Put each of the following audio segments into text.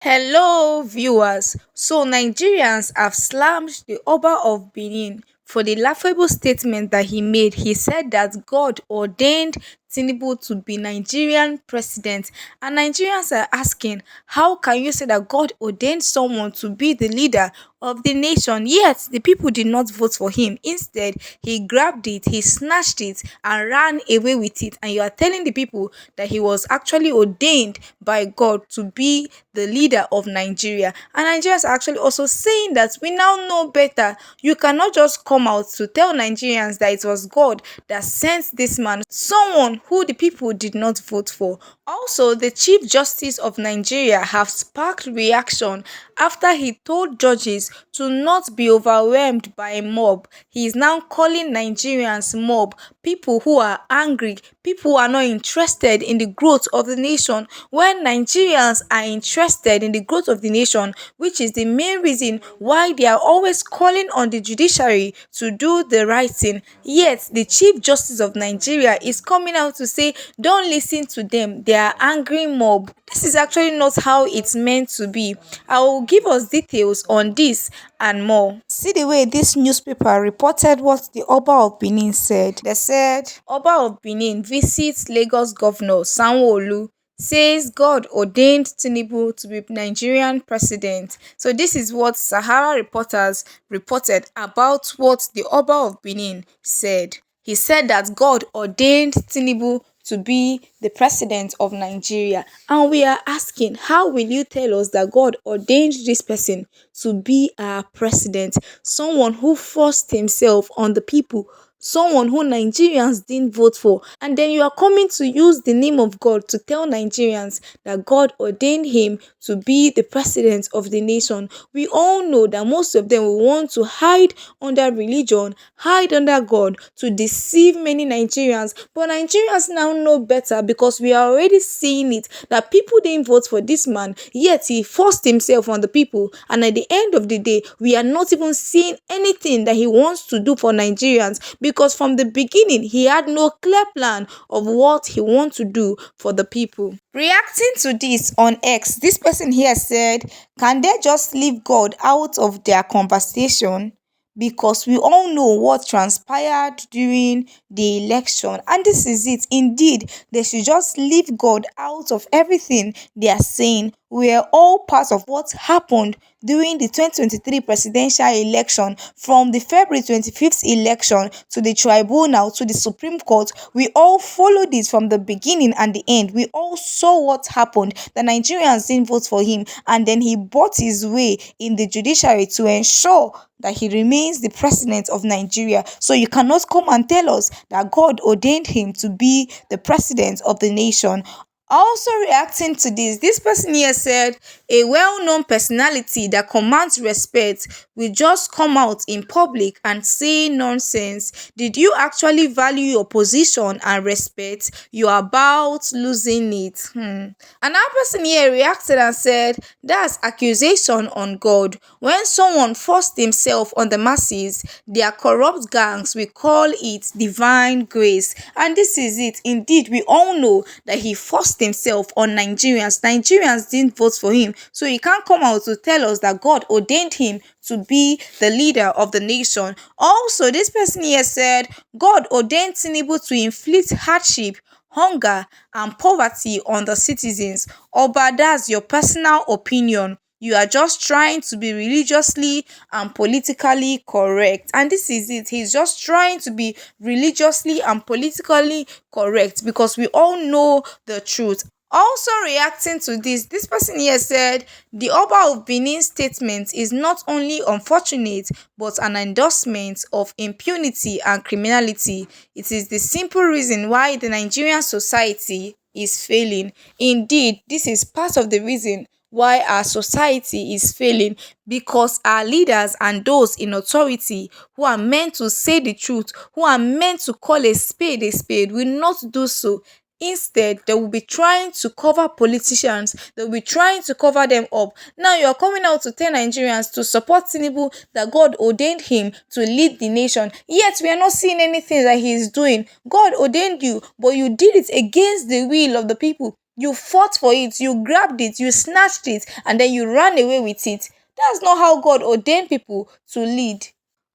Hello, viewers. So, Nigerians have slammed the Oba of Benin for the laughable statement that he made. He said that God ordained Tinubu to be Nigerian president, and Nigerians are asking, how can you say that God ordained someone to be the leader of the nation? Yet, the people did not vote for him. Instead, he grabbed it, he snatched it, and ran away with it. And you are telling the people that he was actually ordained by God to be the leader of Nigeria. And Nigerians are actually also saying that we now know better. You cannot just come out to tell Nigerians that it was God that sent this man, someone who the people did not vote for. Also, the Chief Justice of Nigeria have sparked reaction after he told judges to not be overwhelmed by a mob. He is now calling Nigerians mob, people who are angry, people who are not interested in the growth of the nation, when Nigerians are interested in the growth of the nation, which is the main reason why they are always calling on the judiciary to do the right thing. Yet the Chief Justice of Nigeria is coming out to say, don't listen to them, they are angry mob. This is actually not how it's meant to be. I will give us details on this and more. See the way this newspaper reported what the Oba of Benin said. They said, Oba of Benin visits Lagos Governor Sanwo-Olu, says God ordained Tinubu to be Nigerian president. So this is what Sahara reporters reported about what the Oba of Benin said. He said that God ordained Tinubu to be the president of Nigeria. And we are asking, how will you tell us that God ordained this person to be our president? Someone who forced himself on the people, someone who Nigerians didn't vote for, and then you are coming to use the name of God to tell Nigerians that God ordained him to be the president of the nation. We all know that most of them will want to hide under religion, hide under God to deceive many Nigerians, but Nigerians now know better because we are already seeing it that people didn't vote for this man, yet he forced himself on the people, and at the end of the day, we are not even seeing anything that he wants to do for Nigerians, because from the beginning he had no clear plan of what he wants to do for the people. Reacting to this on X, this person here said, can they just leave God out of their conversation? Because we all know what transpired during the election, and this is it. Indeed, they should just leave God out of everything they are saying. We are all part of what happened during the 2023 presidential election, from the February 25th election to the tribunal to the Supreme Court. We all followed it from the beginning and the end. We all saw what happened. The Nigerians didn't vote for him, and then he bought his way in the judiciary to ensure that he remains the president of Nigeria. So you cannot come and tell us that God ordained him to be the president of the nation. Also reacting to this person here said, a well-known personality that commands respect will just come out in public and say nonsense. Did you actually value your position and respect? You are about losing it. Another person here reacted and said, that's accusation on God. When someone forced himself on the masses, their corrupt gangs will call it divine grace. And this is it. Indeed, we all know that he forced himself on Nigerians. Nigerians didn't vote for him, so he can't come out to tell us that God ordained him to be the leader of the nation. Also, this person here said, God ordained Tinubu to inflict hardship, hunger, and poverty on the citizens. Oba, that's your personal opinion. You are just trying to be religiously and politically correct. And this is it. He's just trying to be religiously and politically correct, because we all know the truth. Also reacting to this person here said, the Oba of Benin statement is not only unfortunate but an endorsement of impunity and criminality. It is the simple reason why the Nigerian society is failing. Indeed, this is part of the reason why our society is failing, because our leaders and those in authority who are meant to say the truth, who are meant to call a spade, will not do so. Instead, they will be trying to cover politicians. They will be trying to cover them up. Now you are coming out to tell Nigerians to support Tinubu, that God ordained him to lead the nation. Yet we are not seeing anything that he is doing. God ordained you, but you did it against the will of the people. You fought for it, you grabbed it, you snatched it, and then you ran away with it. That's not how God ordained people to lead.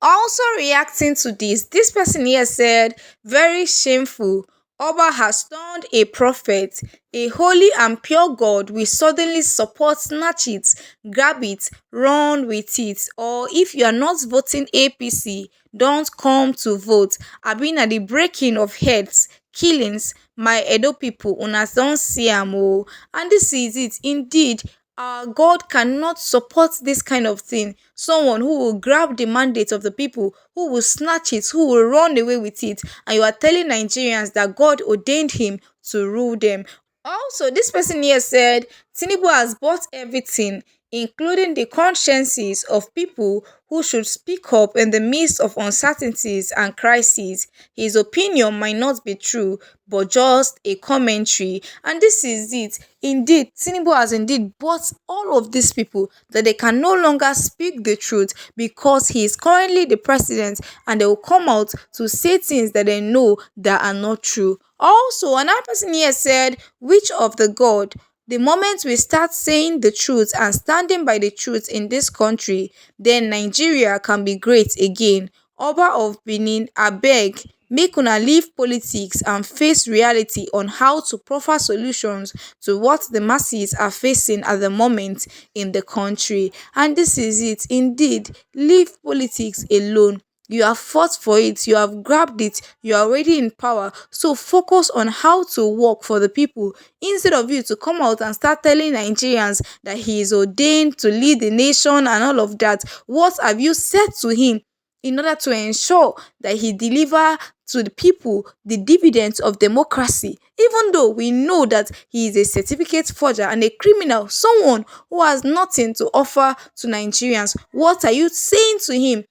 Also reacting to this person here said, very shameful. Oba has turned a prophet. A holy and pure God will suddenly support, snatch it, grab it, run with it. Or if you are not voting APC, don't come to vote. I've been at the breaking of heads, killings, my Edo people, una don't see am o. And this is it. Indeed, God cannot support this kind of thing. Someone who will grab the mandate of the people, who will snatch it, who will run away with it, and you are telling Nigerians that God ordained him to rule them. Also, this person here said Tinubu has bought everything, including the consciences of people who should speak up in the midst of uncertainties and crises. His opinion might not be true, but just a commentary. And this is it. Indeed, Tinubu has indeed bought all of these people that they can no longer speak the truth because he is currently the president, and they will come out to say things that they know that are not true. Also, another person here said, which of the God? The moment we start saying the truth and standing by the truth in this country, then Nigeria can be great again. Oba of Benin, abeg, make una leave politics and face reality on how to proffer solutions to what the masses are facing at the moment in the country. And this is it. Indeed, leave politics alone. You have fought for it, you have grabbed it, you are already in power. So focus on how to work for the people instead of you to come out and start telling Nigerians that he is ordained to lead the nation and all of that. What have you said to him in order to ensure that he deliver to the people the dividends of democracy? Even though we know that he is a certificate forger and a criminal, someone who has nothing to offer to Nigerians, what are you saying to him?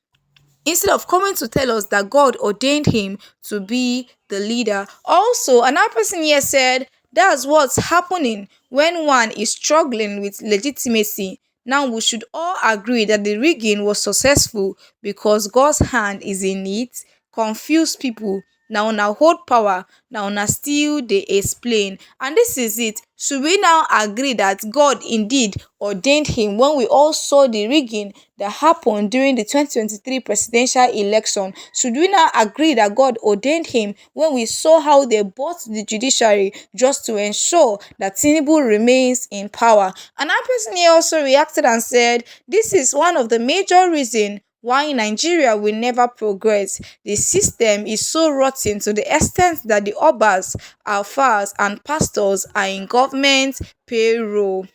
Instead of coming to tell us that God ordained him to be the leader. Also, another person here said that's what's happening when one is struggling with legitimacy. Now we should all agree that the rigging was successful because God's hand is in it. Confuse people. Now una hold power, now una still dey explain. And this is it. Should we now agree that God indeed ordained him when we all saw the rigging that happened during the 2023 presidential election? Should we now agree that God ordained him when we saw how they bought the judiciary just to ensure that Tinubu remains in power? Another person here also reacted and said, this is one of the major reasons why Nigeria will never progress. The system is so rotten to the extent that the Obas, alfas, and pastors are in government payroll.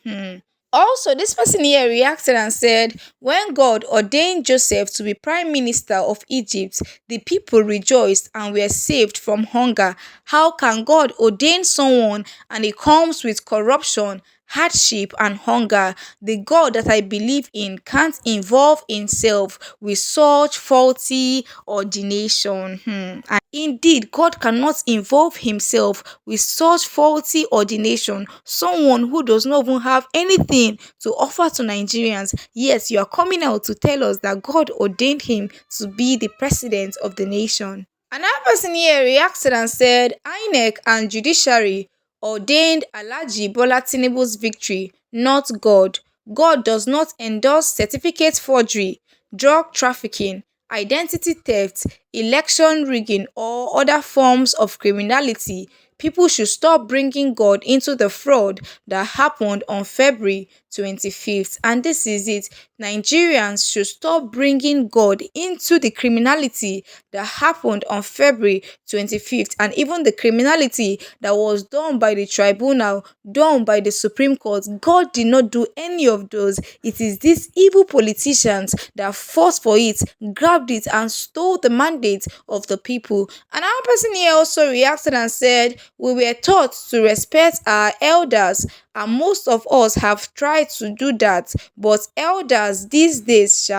Also, this person here reacted and said, when God ordained Joseph to be prime minister of Egypt, the people rejoiced and were saved from hunger. How can God ordain someone and it comes with corruption, hardship, and hunger? The God that I believe in can't involve himself with such faulty ordination. And indeed, God cannot involve himself with such faulty ordination. Someone who does not even have anything to offer to Nigerians. Yes, you are coming out to tell us that God ordained him to be the president of the nation. Another person here reacted and said, INEC and judiciary ordained Alhaji Bola Tinubu's victory, not God. God does not endorse certificate forgery, drug trafficking, identity theft, election rigging, or other forms of criminality. People should stop bringing God into the fraud that happened on February 25th. And this is it. Nigerians should stop bringing God into the criminality that happened on February 25th, and even the criminality that was done by the tribunal, done by the Supreme Court. God did not do any of those. It is these evil politicians that fought for it, grabbed it, and stole the mandate of the people. Another person here also reacted and said, we were taught to respect our elders, and most of us have tried to do that, but elders these days,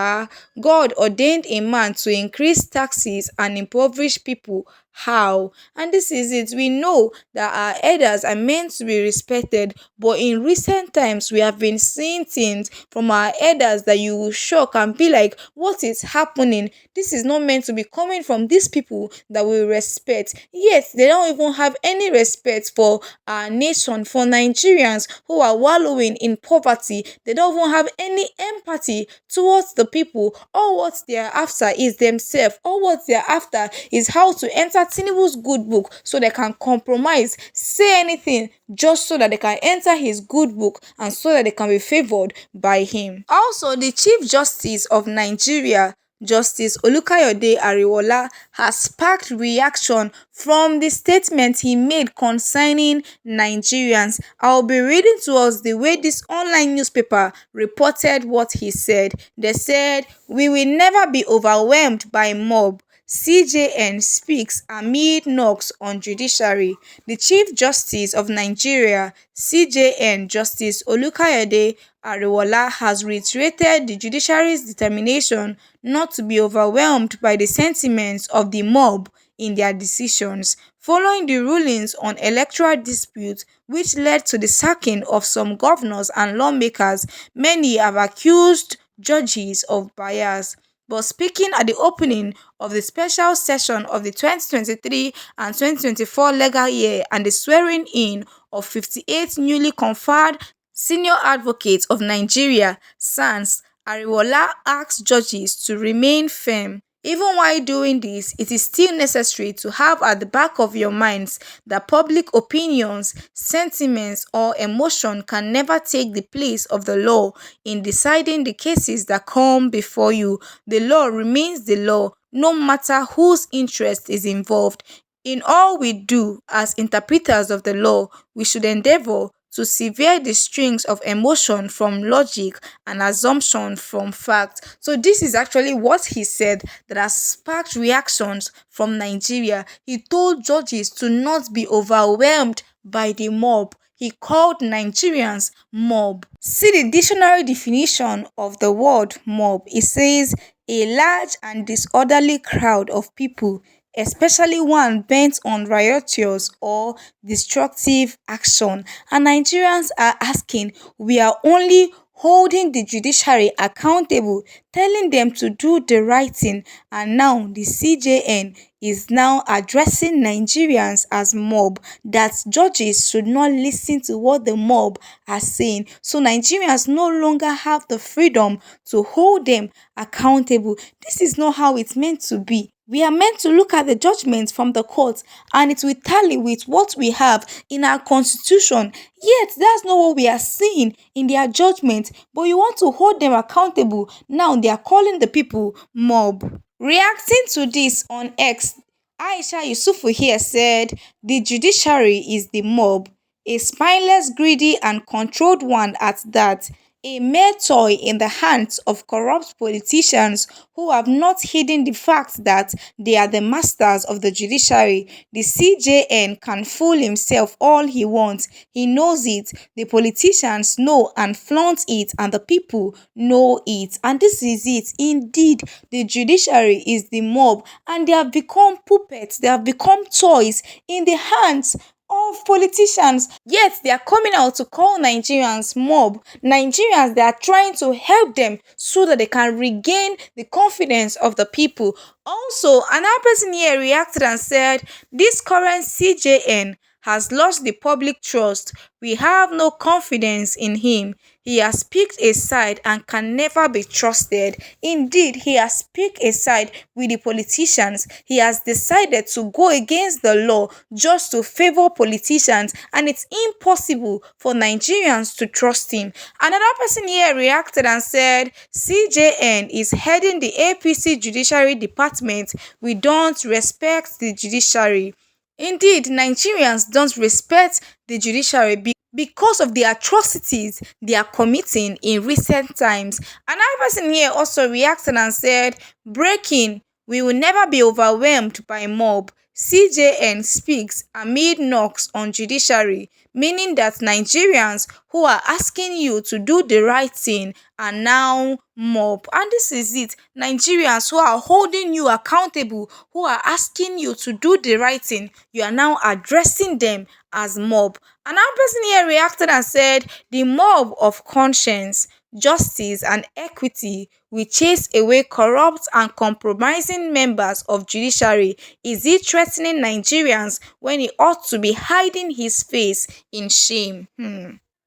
God ordained a man to increase taxes and impoverish people. How? And this is it. We know that our elders are meant to be respected, but in recent times, we have been seeing things from our elders that you will shock and be like, what is happening? This is not meant to be coming from these people that we respect. Yet, they don't even have any respect for our nation, for Nigerians who are wallowing in poverty. They don't even have any empathy towards the people. All what they are after is themselves. All what they are after is how to enter Tinubu's good book so they can compromise, say anything just so that they can enter his good book and so that they can be favored by him. Also, the Chief Justice of Nigeria, Justice Olukayode Ariwola, has sparked reaction from the statement he made concerning Nigerians. I'll be reading to us the way this online newspaper reported what he said. They said, "We will never be overwhelmed by mob. CJN speaks amid knocks on judiciary." The Chief Justice of Nigeria, CJN, Justice Olukayode Ariwola, has reiterated the judiciary's determination not to be overwhelmed by the sentiments of the mob in their decisions, following the rulings on electoral disputes which led to the sacking of some governors and lawmakers. Many have accused judges of bias. But speaking at the opening of the special session of the 2023 and 2024 legal year and the swearing in of 58 newly conferred Senior Advocates of Nigeria (SANS), Ariwola asked judges to remain firm. Even while doing this, it is still necessary to have at the back of your minds that public opinions, sentiments, or emotion can never take the place of the law in deciding the cases that come before you. The law remains the law, no matter whose interest is involved. In all we do as interpreters of the law, we should endeavor to sever the strings of emotion from logic and assumption from fact. So this is actually what he said that has sparked reactions from Nigeria. He told judges to not be overwhelmed by the mob. He called Nigerians mob. See the dictionary definition of the word mob. It says a large and disorderly crowd of people, especially one bent on riotous or destructive action. And Nigerians are asking, we are only holding the judiciary accountable, telling them to do the right thing, and now the CJN is now addressing Nigerians as mob, that judges should not listen to what the mob are saying. So Nigerians no longer have the freedom to hold them accountable. This is not how it's meant to be. We are meant to look at the judgments from the court and it will tally with what we have in our constitution. Yet, that's not what we are seeing in their judgment. But you want to hold them accountable. Now they are calling the people mob. Reacting to this on X, Aisha Yusufu here said, "The judiciary is the mob, a spineless, greedy, and controlled one at that. A mere toy in the hands of corrupt politicians who have not hidden the fact that they are the masters of the judiciary. The CJN can fool himself all he wants. He knows it. The politicians know and flaunt it, and the people know it." And this is it. Indeed, the judiciary is the mob, and they have become puppets, they have become toys in the hands of politicians. Yet they are coming out to call Nigerians mob. Nigerians, they are trying to help them so that they can regain the confidence of the people. Also, another person here reacted and said, "This current CJN has lost the public trust. We have no confidence in him. He has picked a side and can never be trusted." Indeed, he has picked a side with the politicians. He has decided to go against the law just to favor politicians, and it's impossible for Nigerians to trust him. Another person here reacted and said, "CJN is heading the APC Judiciary Department. We don't respect the judiciary." Indeed, Nigerians don't respect the judiciary because of the atrocities they are committing in recent times. Another person here also reacted and said, "Breaking, we will never be overwhelmed by mob. CJN speaks amid knocks on judiciary." meaning that Nigerians who are asking you to do the right thing are now mob. And this is it. Nigerians who are holding you accountable, who are asking you to do the right thing, you are now addressing them as mob. Another person here reacted and said, the mob of conscience, justice, and equity will chase away corrupt and compromising members of judiciary. Is he threatening Nigerians when he ought to be hiding his face in shame?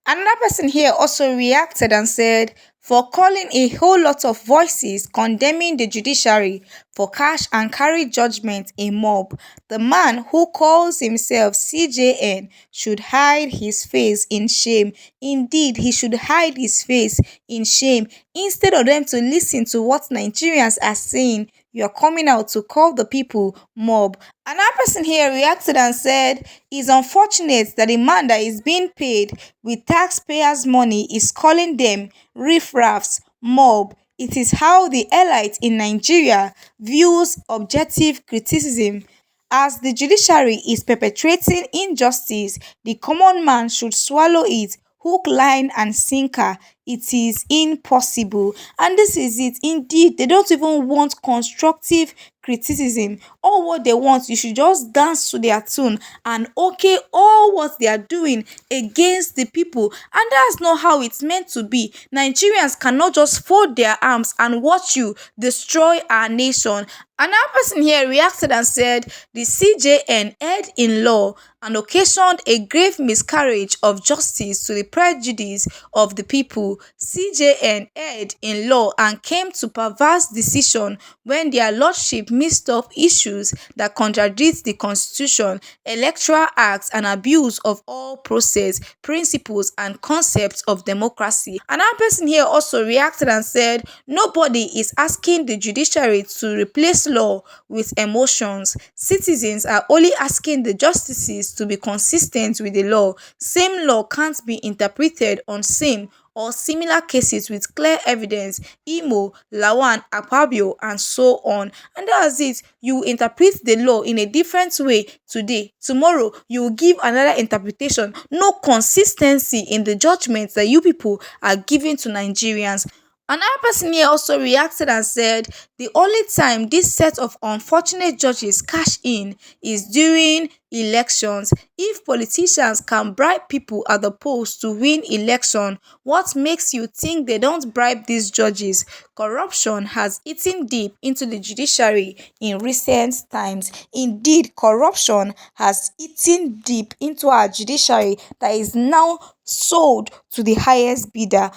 Another person here also reacted and said, for calling a whole lot of voices condemning the judiciary for cash and carry judgment a mob, the man who calls himself CJN should hide his face in shame. Indeed, he should hide his face in shame. Instead of them to listen to what Nigerians are saying, you are coming out to call the people mob. Another person here reacted and said, it's unfortunate that a man that is being paid with taxpayers' money is calling them riffraffs, mob. It is how the elite in Nigeria views objective criticism. As the judiciary is perpetrating injustice, the common man should swallow it hook, line, and sinker. It is impossible. And this is it. Indeed, they don't even want constructive criticism. All what they want, you should just dance to their tune and okay all what they are doing against the people. And that's not how it's meant to be. Nigerians cannot just fold their arms and watch you destroy our nation. Another person here reacted and said the CJN erred in law and occasioned a grave miscarriage of justice to the prejudice of the people. CJN erred in law and came to perverse decision when their lordship mixed up issues that contradict the constitution, electoral acts, and abuse of all process, principles, and concepts of democracy. Another person here also reacted and said nobody is asking the judiciary to replace law with emotions. Citizens are only asking the justices to be consistent with the law. Same law can't be interpreted on same or similar cases with clear evidence. Imo, Lawan, Akpabio, and so on. And that's it. You interpret the law in a different way today. Tomorrow, you will give another interpretation. No consistency in the judgments that you people are giving to Nigerians. Another person here also reacted and said the only time this set of unfortunate judges cash in is during elections. If politicians can bribe people at the polls to win election, what makes you think they don't bribe these judges? Corruption has eaten deep into the judiciary in recent times. Indeed, corruption has eaten deep into our judiciary that is now sold to the highest bidder.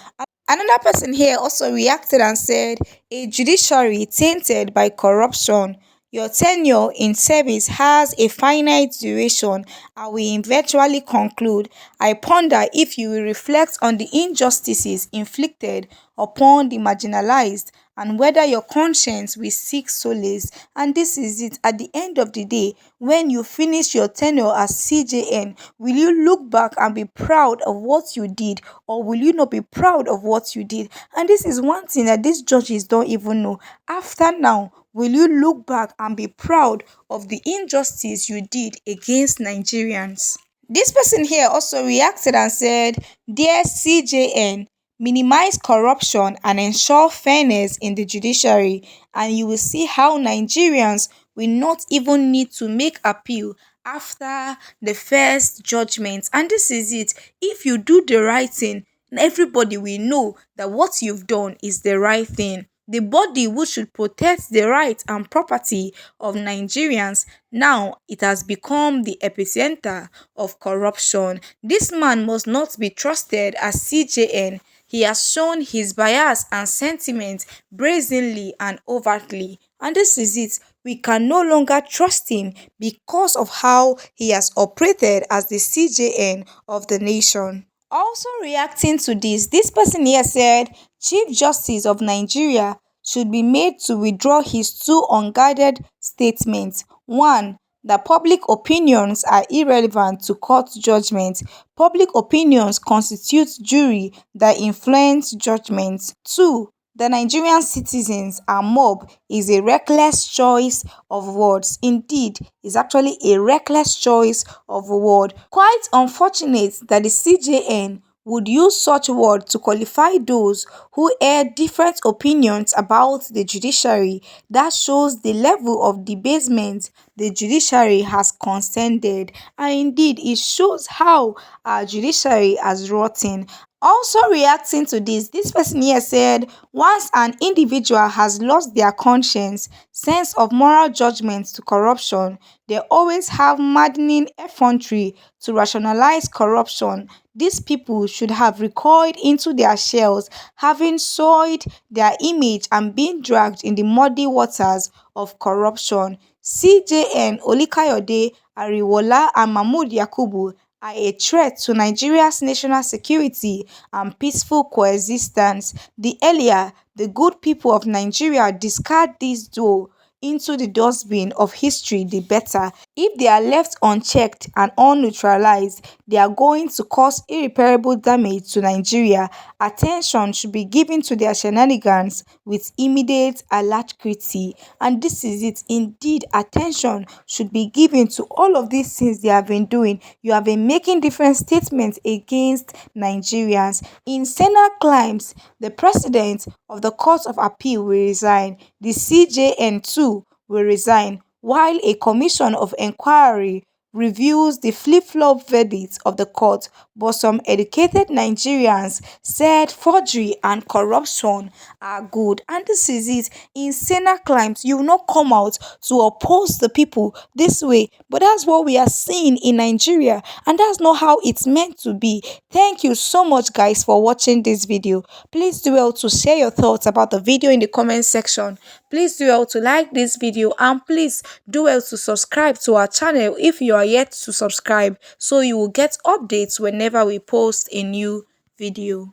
Another person here also reacted and said, a judiciary tainted by corruption. Your tenure in service has a finite duration and will eventually conclude. I ponder if you will reflect on the injustices inflicted upon the marginalized and whether your conscience will seek solace. And this is it. At the end of the day, when you finish your tenure as CJN, will you look back and be proud of what you did, or will you not be proud of what you did? And this is one thing that these judges don't even know. After now, will you look back and be proud of the injustice you did against Nigerians? This person here also reacted and said, dear CJN, minimize corruption and ensure fairness in the judiciary, and you will see how Nigerians will not even need to make appeal after the first judgment. And this is it. If you do the right thing, everybody will know that what you've done is the right thing. The body which should protect the rights and property of Nigerians, now it has become the epicenter of corruption. This man must not be trusted as CJN. He has shown his bias and sentiment brazenly and overtly. And this is it. We can no longer trust him because of how he has operated as the CJN of the nation. Also reacting to this person here said, Chief Justice of Nigeria should be made to withdraw his two unguided statements. 1. That public opinions are irrelevant to court judgment. Public opinions constitute jury that influence judgments. 2. The Nigerian citizens and mob is a reckless choice of words. Indeed, is actually a reckless choice of a word. Quite unfortunate that the CJN would use such word to qualify those who air different opinions about the judiciary. That shows the level of debasement the judiciary has condescended, and indeed it shows how our judiciary has rotten. Also reacting to this person here said, once an individual has lost their conscience, sense of moral judgment to corruption, they always have maddening effrontery to rationalize corruption. These people should have recoiled into their shells, having soiled their image and been dragged in the muddy waters of corruption. CJN, Olikayode, Ariwola, and Mahmood Yakubu are a threat to Nigeria's national security and peaceful coexistence. The earlier the good people of Nigeria discard this duo into the dustbin of history, the better. If they are left unchecked and unneutralized, they are going to cause irreparable damage to Nigeria. Attention should be given to their shenanigans with immediate alacrity. And this is it. Indeed, attention should be given to all of these things they have been doing. You have been making different statements against Nigerians. In Senate claims, the president of the Court of Appeal will resign. The CJN too will resign, while a commission of inquiry reviews the flip-flop verdicts of the court. But some educated Nigerians said forgery and corruption are good. And this is it. In Senate claims, you will not come out to oppose the people this way. But that's what we are seeing in Nigeria. And that's not how it's meant to be. Thank you so much, guys, for watching this video. Please do well to share your thoughts about the video in the comment section. Please do well to like this video, and please do well to subscribe to our channel if you are yet to subscribe, so you will get updates whenever we post a new video.